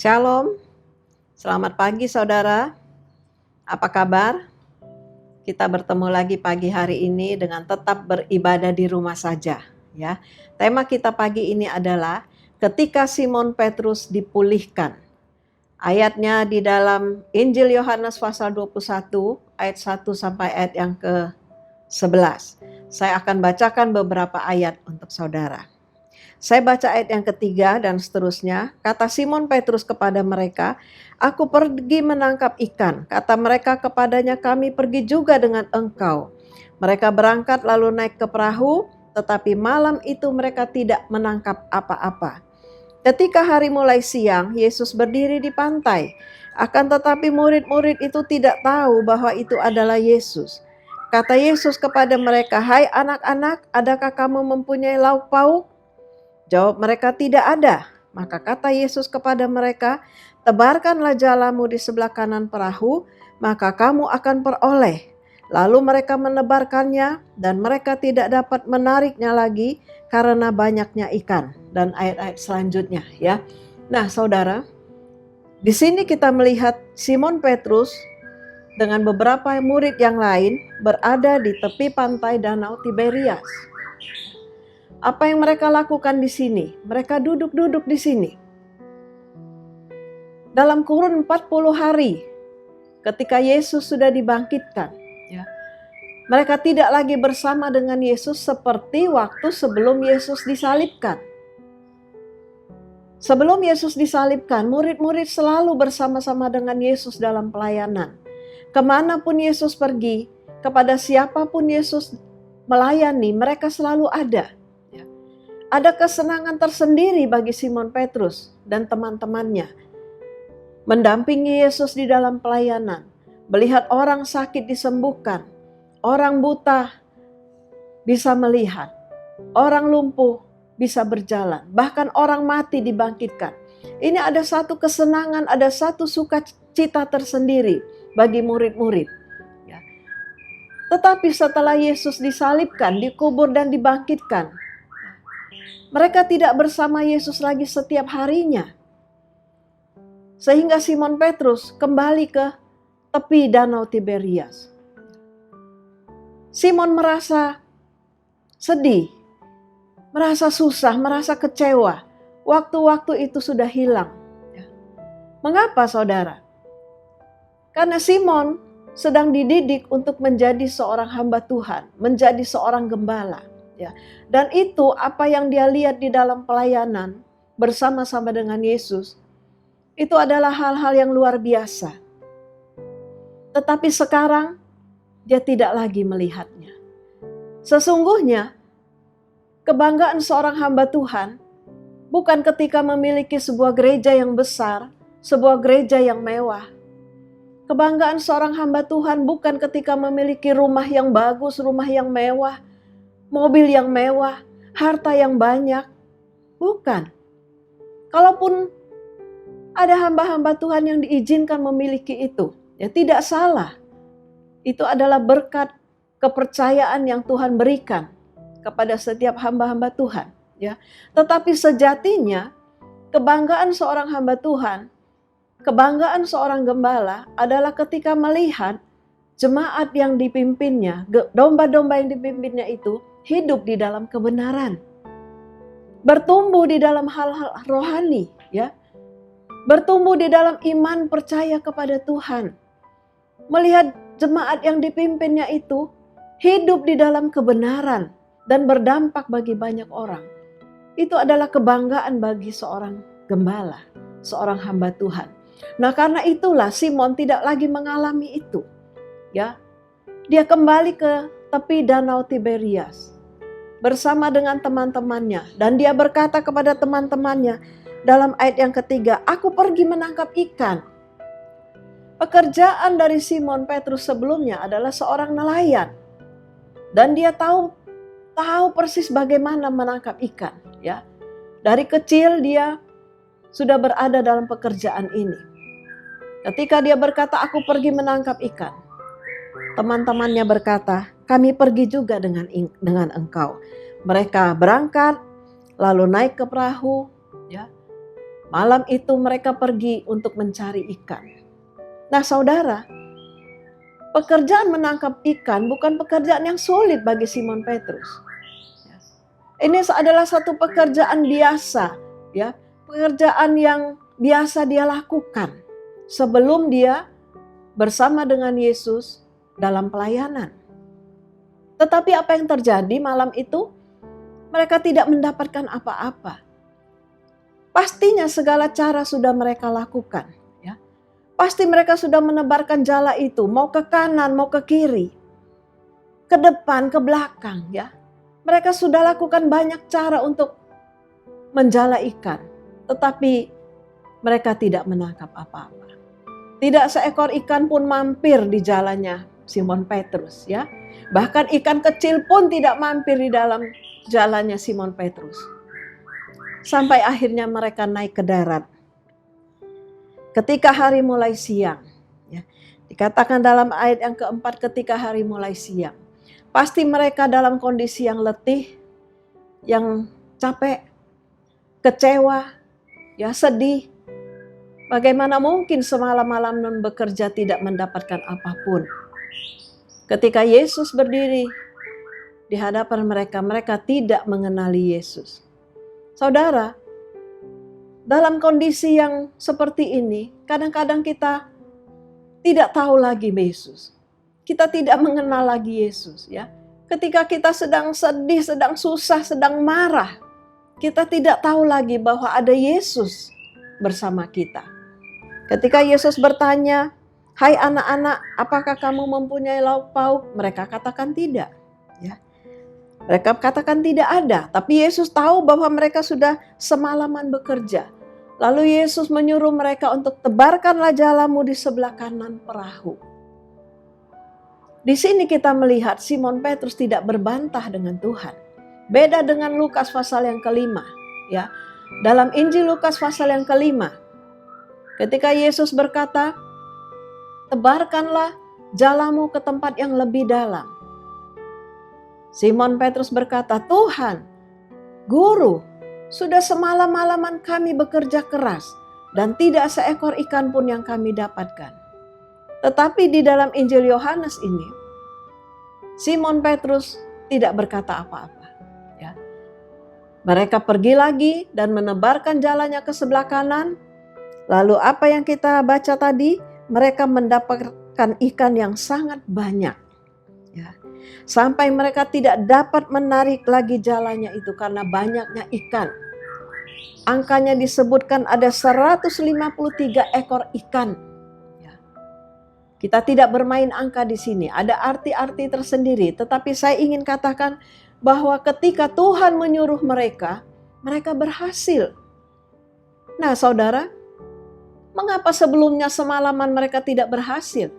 Shalom, selamat pagi saudara. Apa kabar? Kita bertemu lagi pagi hari ini dengan tetap beribadah di rumah saja, ya. Tema kita pagi ini adalah ketika Simon Petrus dipulihkan. Ayatnya di dalam Injil Yohanes pasal 21 ayat 1 sampai ayat yang ke-11. Saya akan bacakan beberapa ayat untuk saudara. Saya baca ayat yang ketiga dan seterusnya. Kata Simon Petrus kepada mereka, "Aku pergi menangkap ikan." Kata mereka kepadanya, "Kami pergi juga dengan engkau." Mereka berangkat lalu naik ke perahu, tetapi malam itu mereka tidak menangkap apa-apa. Ketika hari mulai siang, Yesus berdiri di pantai. Akan tetapi murid-murid itu tidak tahu bahwa itu adalah Yesus. Kata Yesus kepada mereka, "Hai anak-anak, adakah kamu mempunyai lauk pauk?" Jawab mereka, "Tidak ada." Maka kata Yesus kepada mereka, "Tebarkanlah jalamu di sebelah kanan perahu, maka kamu akan peroleh." Lalu mereka menebarkannya dan mereka tidak dapat menariknya lagi karena banyaknya ikan. Dan ayat-ayat selanjutnya, ya. Nah, saudara, di sini kita melihat Simon Petrus dengan beberapa murid yang lain berada di tepi pantai Danau Tiberias. Apa yang mereka lakukan di sini? Mereka duduk-duduk di sini. Dalam kurun 40 hari ketika Yesus sudah dibangkitkan, ya, mereka tidak lagi bersama dengan Yesus seperti waktu sebelum Yesus disalibkan. Sebelum Yesus disalibkan, murid-murid selalu bersama-sama dengan Yesus dalam pelayanan. Kemanapun Yesus pergi, kepada siapapun Yesus melayani, mereka selalu ada. Ada kesenangan tersendiri bagi Simon Petrus dan teman-temannya. Mendampingi Yesus di dalam pelayanan, melihat orang sakit disembuhkan, orang buta bisa melihat, orang lumpuh bisa berjalan, bahkan orang mati dibangkitkan. Ini ada satu kesenangan, ada satu sukacita tersendiri bagi murid-murid. Tetapi setelah Yesus disalibkan, dikubur dan dibangkitkan, mereka tidak bersama Yesus lagi setiap harinya. Sehingga Simon Petrus kembali ke tepi Danau Tiberias. Simon merasa sedih, merasa susah, merasa kecewa. Waktu-waktu itu sudah hilang. Mengapa saudara? Karena Simon sedang dididik untuk menjadi seorang hamba Tuhan, menjadi seorang gembala. Ya, dan itu apa yang dia lihat di dalam pelayanan bersama-sama dengan Yesus, itu adalah hal-hal yang luar biasa. Tetapi sekarang dia tidak lagi melihatnya. Sesungguhnya kebanggaan seorang hamba Tuhan bukan ketika memiliki sebuah gereja yang besar, sebuah gereja yang mewah. Kebanggaan seorang hamba Tuhan bukan ketika memiliki rumah yang bagus, rumah yang mewah, mobil yang mewah, harta yang banyak. Bukan. Kalaupun ada hamba-hamba Tuhan yang diizinkan memiliki itu, ya tidak salah. Itu adalah berkat kepercayaan yang Tuhan berikan kepada setiap hamba-hamba Tuhan. Ya. Tetapi sejatinya kebanggaan seorang hamba Tuhan, kebanggaan seorang gembala adalah ketika melihat jemaat yang dipimpinnya, domba-domba yang dipimpinnya itu hidup di dalam kebenaran, bertumbuh di dalam hal-hal rohani, ya, bertumbuh di dalam iman percaya kepada Tuhan, melihat jemaat yang dipimpinnya itu hidup di dalam kebenaran dan berdampak bagi banyak orang. Itu adalah kebanggaan bagi seorang gembala, seorang hamba Tuhan. Nah, karena itulah Simon tidak lagi mengalami itu, ya. Dia kembali ke tepi Danau Tiberias bersama dengan teman-temannya. Dan dia berkata kepada teman-temannya dalam ayat yang ketiga, "Aku pergi menangkap ikan." Pekerjaan dari Simon Petrus sebelumnya adalah seorang nelayan. Dan dia tahu persis bagaimana menangkap ikan. Ya. Dari kecil dia sudah berada dalam pekerjaan ini. Ketika dia berkata, "Aku pergi menangkap ikan," teman-temannya berkata, "Kami pergi juga dengan engkau." Mereka berangkat, lalu naik ke perahu, ya, Malam itu mereka pergi untuk mencari ikan. Nah saudara, pekerjaan menangkap ikan bukan pekerjaan yang sulit bagi Simon Petrus. Ini adalah satu pekerjaan biasa, ya, pekerjaan yang biasa dia lakukan sebelum dia bersama dengan Yesus dalam pelayanan. Tetapi apa yang terjadi malam itu? Mereka tidak mendapatkan apa-apa. Pastinya segala cara sudah mereka lakukan, ya. Pasti mereka sudah menebarkan jala itu, mau ke kanan, mau ke kiri, ke depan, ke belakang, ya. Mereka sudah lakukan banyak cara untuk menjala ikan, tetapi mereka tidak menangkap apa-apa. Tidak seekor ikan pun mampir di jalannya Simon Petrus, ya. Bahkan ikan kecil pun tidak mampir di dalam jalannya Simon Petrus. Sampai akhirnya mereka naik ke darat. Ketika hari mulai siang, ya, dikatakan dalam ayat yang keempat, ketika hari mulai siang. Pasti mereka dalam kondisi yang letih, yang capek, kecewa, ya sedih. Bagaimana mungkin semalam-malam non bekerja tidak mendapatkan apapun. Ketika Yesus berdiri di hadapan mereka, mereka tidak mengenali Yesus. Saudara, dalam kondisi yang seperti ini, kadang-kadang kita tidak tahu lagi Yesus. Kita tidak mengenal lagi Yesus, ya. Ketika kita sedang sedih, sedang susah, sedang marah, kita tidak tahu lagi bahwa ada Yesus bersama kita. Ketika Yesus bertanya, "Hai anak-anak, apakah kamu mempunyai lauk pauk?" Mereka katakan tidak, ya. Mereka katakan tidak ada, tapi Yesus tahu bahwa mereka sudah semalaman bekerja. Lalu Yesus menyuruh mereka untuk tebarkanlah jalamu di sebelah kanan perahu. Di sini kita melihat Simon Petrus tidak berbantah dengan Tuhan. Beda dengan Lukas pasal yang kelima, ya. Dalam Injil Lukas pasal yang kelima, ketika Yesus berkata, "Tebarkanlah jalamu ke tempat yang lebih dalam." Simon Petrus berkata, "Tuhan, Guru, sudah semalam-malaman kami bekerja keras dan tidak seekor ikan pun yang kami dapatkan." Tetapi di dalam Injil Yohanes ini, Simon Petrus tidak berkata apa-apa. Ya. Mereka pergi lagi dan menebarkan jalannya ke sebelah kanan. Lalu apa yang kita baca tadi? Mereka mendapatkan ikan yang sangat banyak. Ya. Sampai mereka tidak dapat menarik lagi jalannya itu karena banyaknya ikan. Angkanya disebutkan ada 153 ekor ikan. Kita tidak bermain angka di sini, ada arti-arti tersendiri. Tetapi saya ingin katakan bahwa ketika Tuhan menyuruh mereka, mereka berhasil. Nah saudara, mengapa sebelumnya semalaman mereka tidak berhasil?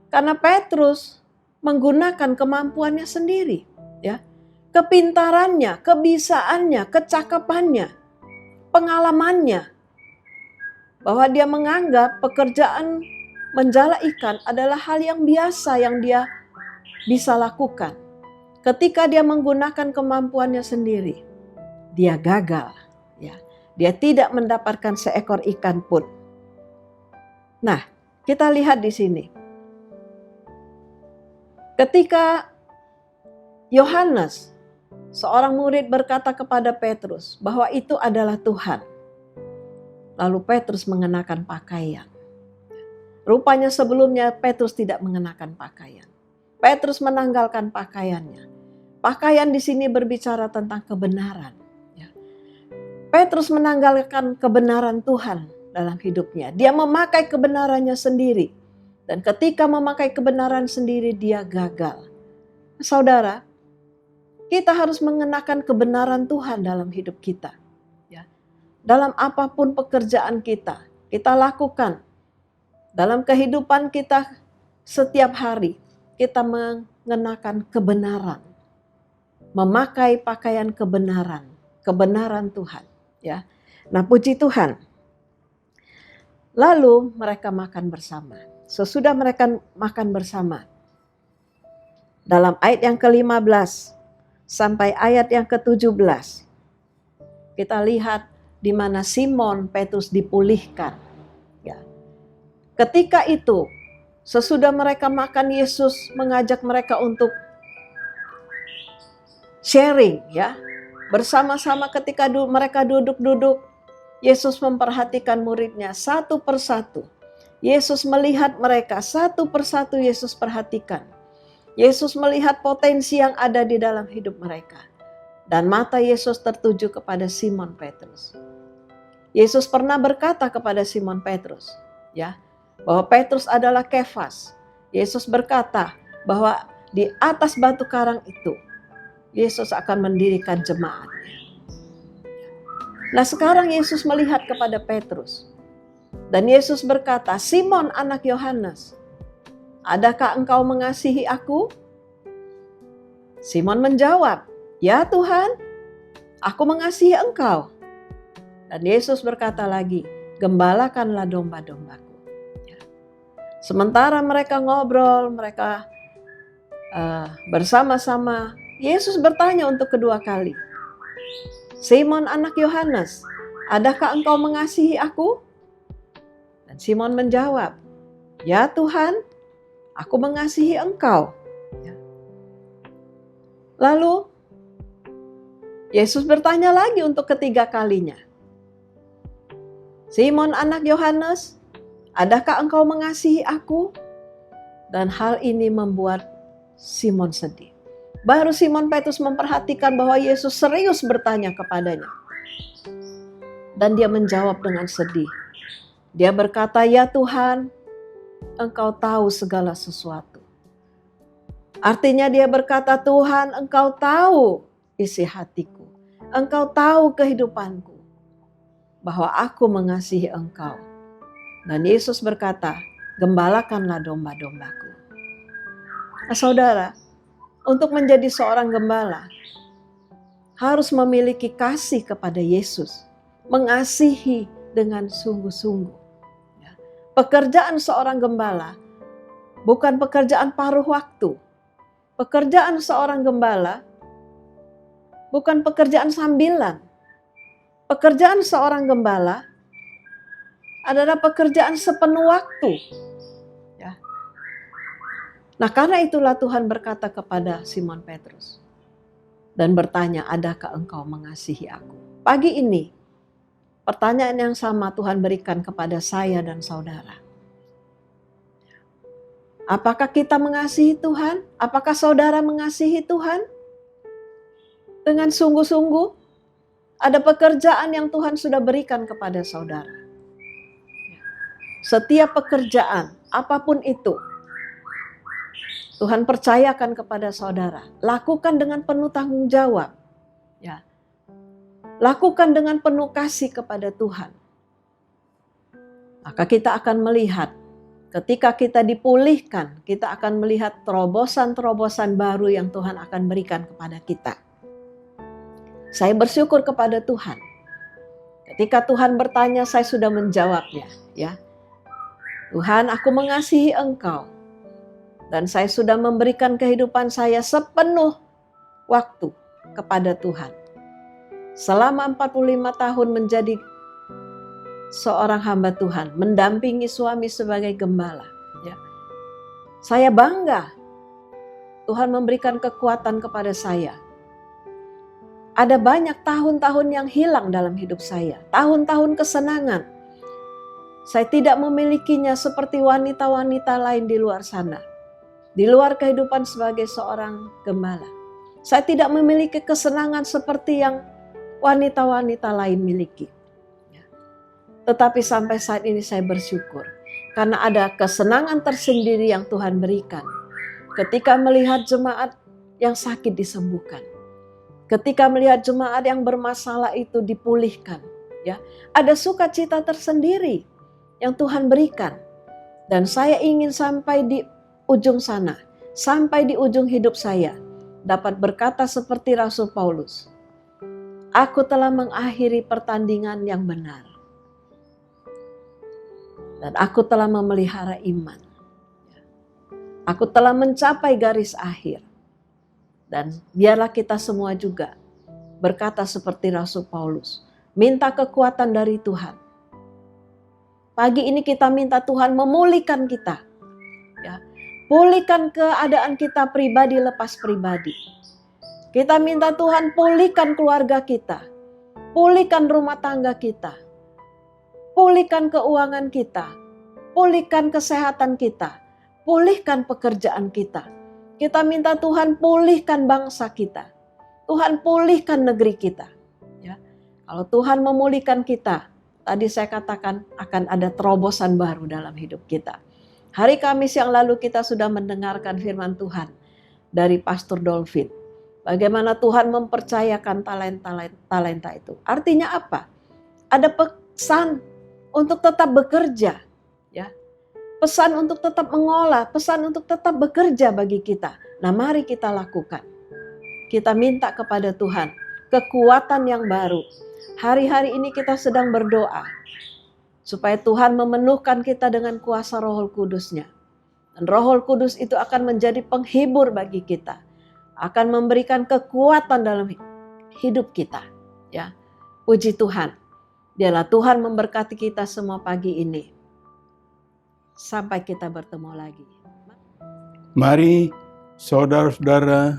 Karena Petrus menggunakan kemampuannya sendiri, ya, kepintarannya, kebisaannya, kecakapannya, pengalamannya, bahwa dia menganggap pekerjaan menjala ikan adalah hal yang biasa yang dia bisa lakukan. Ketika dia menggunakan kemampuannya sendiri, dia gagal. Ya, dia tidak mendapatkan seekor ikan pun. Nah, kita lihat di sini. Ketika Yohanes, seorang murid berkata kepada Petrus bahwa itu adalah Tuhan. Lalu Petrus mengenakan pakaian. Rupanya sebelumnya Petrus tidak mengenakan pakaian. Petrus menanggalkan pakaiannya. Pakaian di sini berbicara tentang kebenaran. Ya. Petrus menanggalkan kebenaran Tuhan dalam hidupnya. Dia memakai kebenarannya sendiri. Dan ketika memakai kebenaran sendiri dia gagal. Saudara, kita harus mengenakan kebenaran Tuhan dalam hidup kita. Ya. Dalam apapun pekerjaan kita lakukan. Dalam kehidupan kita setiap hari, kita mengenakan kebenaran. Memakai pakaian kebenaran, kebenaran Tuhan. Ya. Nah puji Tuhan. Lalu mereka makan bersama. Sesudah mereka makan bersama. Dalam ayat yang ke-15 sampai ayat yang ke-17. Kita lihat di mana Simon Petrus dipulihkan. Ya. Ketika itu, sesudah mereka makan, Yesus mengajak mereka untuk sharing, ya. Bersama-sama ketika mereka duduk-duduk, Yesus memperhatikan muridnya satu persatu. Yesus melihat mereka satu persatu, Yesus perhatikan. Yesus melihat potensi yang ada di dalam hidup mereka. Dan mata Yesus tertuju kepada Simon Petrus. Yesus pernah berkata kepada Simon Petrus, ya, bahwa Petrus adalah Kefas. Yesus berkata bahwa di atas batu karang itu Yesus akan mendirikan jemaatnya. Nah, sekarang Yesus melihat kepada Petrus. Dan Yesus berkata, "Simon anak Yohanes, adakah engkau mengasihi aku?" Simon menjawab, "Ya Tuhan, aku mengasihi engkau." Dan Yesus berkata lagi, "Gembalakanlah domba-dombaku." Ya. Sementara mereka ngobrol, mereka bersama-sama, Yesus bertanya untuk kedua kali, "Simon anak Yohanes, adakah engkau mengasihi aku?" Dan Simon menjawab, "Ya Tuhan, aku mengasihi engkau." Ya. Lalu Yesus bertanya lagi untuk ketiga kalinya, "Simon anak Yohanes, adakah engkau mengasihi aku?" Dan hal ini membuat Simon sedih. Baru Simon Petrus memperhatikan bahwa Yesus serius bertanya kepadanya. Dan dia menjawab dengan sedih. Dia berkata, "Ya Tuhan, engkau tahu segala sesuatu." Artinya dia berkata, "Tuhan, engkau tahu isi hatiku. Engkau tahu kehidupanku. Bahwa aku mengasihi engkau." Dan Yesus berkata, "Gembalakanlah domba-dombaku." Nah, saudara, untuk menjadi seorang gembala, harus memiliki kasih kepada Yesus. Mengasihi dengan sungguh-sungguh. Pekerjaan seorang gembala bukan pekerjaan paruh waktu. Pekerjaan seorang gembala bukan pekerjaan sambilan. Pekerjaan seorang gembala adalah pekerjaan sepenuh waktu. Ya. Nah, karena itulah Tuhan berkata kepada Simon Petrus dan bertanya, "Adakah engkau mengasihi aku?" Pagi ini, pertanyaan yang sama Tuhan berikan kepada saya dan saudara. Apakah kita mengasihi Tuhan? Apakah saudara mengasihi Tuhan? Dengan sungguh-sungguh, ada pekerjaan yang Tuhan sudah berikan kepada saudara. Setiap pekerjaan, apapun itu, Tuhan percayakan kepada saudara. Lakukan dengan penuh tanggung jawab. Ya. Lakukan dengan penuh kasih kepada Tuhan. Maka kita akan melihat, ketika kita dipulihkan, kita akan melihat terobosan-terobosan baru yang Tuhan akan berikan kepada kita. Saya bersyukur kepada Tuhan. Ketika Tuhan bertanya, saya sudah menjawabnya. Ya, Tuhan, aku mengasihi Engkau. Dan saya sudah memberikan kehidupan saya sepenuh waktu kepada Tuhan. Selama 45 tahun menjadi seorang hamba Tuhan, mendampingi suami sebagai gembala. Ya. Saya bangga Tuhan memberikan kekuatan kepada saya. Ada banyak tahun-tahun yang hilang dalam hidup saya. Tahun-tahun kesenangan. Saya tidak memilikinya seperti wanita-wanita lain di luar sana. Di luar kehidupan sebagai seorang gembala. Saya tidak memiliki kesenangan seperti yang wanita-wanita lain miliki. Tetapi sampai saat ini saya bersyukur. Karena ada kesenangan tersendiri yang Tuhan berikan. Ketika melihat jemaat yang sakit disembuhkan. Ketika melihat jemaat yang bermasalah itu dipulihkan. Ya, ada sukacita tersendiri yang Tuhan berikan. Dan saya ingin sampai di ujung sana. Sampai di ujung hidup saya. Dapat berkata seperti Rasul Paulus. Aku telah mengakhiri pertandingan yang benar. Dan aku telah memelihara iman. Aku telah mencapai garis akhir. Dan biarlah kita semua juga berkata seperti Rasul Paulus. minta kekuatan dari Tuhan. Pagi ini kita minta Tuhan memulihkan kita. Ya. Pulihkan keadaan kita pribadi lepas pribadi. Kita minta Tuhan pulihkan keluarga kita. Pulihkan rumah tangga kita. Pulihkan keuangan kita. Pulihkan kesehatan kita. Pulihkan pekerjaan kita. Kita minta Tuhan pulihkan bangsa kita. Tuhan pulihkan negeri kita. Ya. Kalau Tuhan memulihkan kita, tadi saya katakan akan ada terobosan baru dalam hidup kita. Hari Kamis yang lalu kita sudah mendengarkan firman Tuhan dari Pastor Dolphin. Bagaimana Tuhan mempercayakan talenta itu. Artinya apa? Ada pesan untuk tetap bekerja. Ya. Pesan untuk tetap mengolah, pesan untuk tetap bekerja bagi kita. Nah, mari kita lakukan. Kita minta kepada Tuhan kekuatan yang baru. Hari-hari ini kita sedang berdoa supaya Tuhan memenuhkan kita dengan kuasa Roh Kudus-Nya. Dan Roh Kudus itu akan menjadi penghibur bagi kita, akan memberikan kekuatan dalam hidup kita. Ya, puji Tuhan. Dialah Tuhan memberkati kita semua pagi ini. Sampai kita bertemu lagi. Mari saudara-saudara,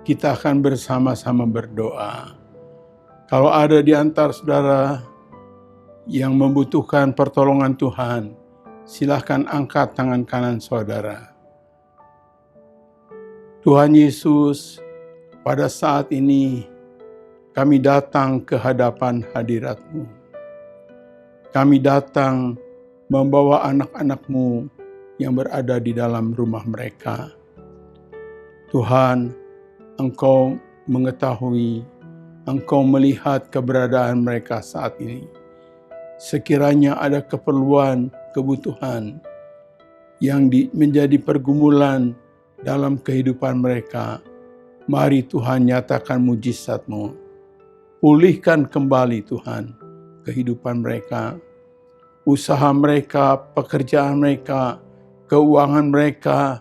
kita akan bersama-sama berdoa. Kalau ada di antara saudara yang membutuhkan pertolongan Tuhan, silakan angkat tangan kanan saudara. Tuhan Yesus, pada saat ini kami datang ke hadapan hadirat-Mu. Kami datang membawa anak-anak-Mu yang berada di dalam rumah mereka. Tuhan, Engkau mengetahui, Engkau melihat keberadaan mereka saat ini. Sekiranya ada keperluan, kebutuhan yang menjadi pergumulan dalam kehidupan mereka, mari Tuhan nyatakan mujizat-Mu. Pulihkan kembali Tuhan kehidupan mereka, usaha mereka, pekerjaan mereka, keuangan mereka,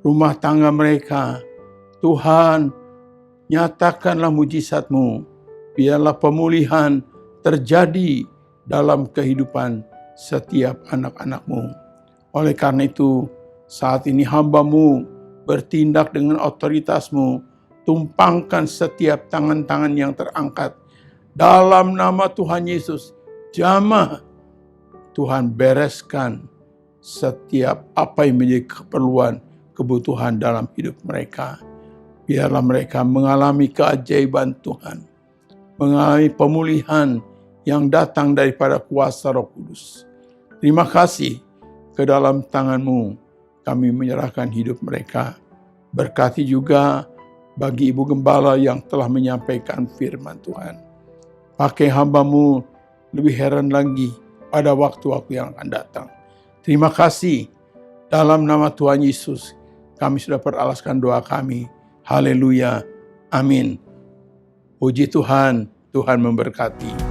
rumah tangga mereka. Tuhan, nyatakanlah mujizat-Mu. Biarlah pemulihan terjadi dalam kehidupan setiap anak-anak-Mu. Oleh karena itu, saat ini hamba-Mu bertindak dengan otoritas-Mu. Tumpangkan setiap tangan-tangan yang terangkat. Dalam nama Tuhan Yesus, jamah Tuhan bereskan setiap apa yang menjadi keperluan, kebutuhan dalam hidup mereka. Biarlah mereka mengalami keajaiban Tuhan, mengalami pemulihan yang datang daripada kuasa Roh Kudus. Terima kasih, ke dalam tangan-Mu kami menyerahkan hidup mereka. Berkati juga bagi Ibu Gembala yang telah menyampaikan firman Tuhan. Pakai hamba-Mu lebih heran lagi pada waktu-waktu yang akan datang. Terima kasih. Dalam nama Tuhan Yesus, kami sudah peralaskan doa kami. Haleluya. Amin. Puji Tuhan, Tuhan memberkati.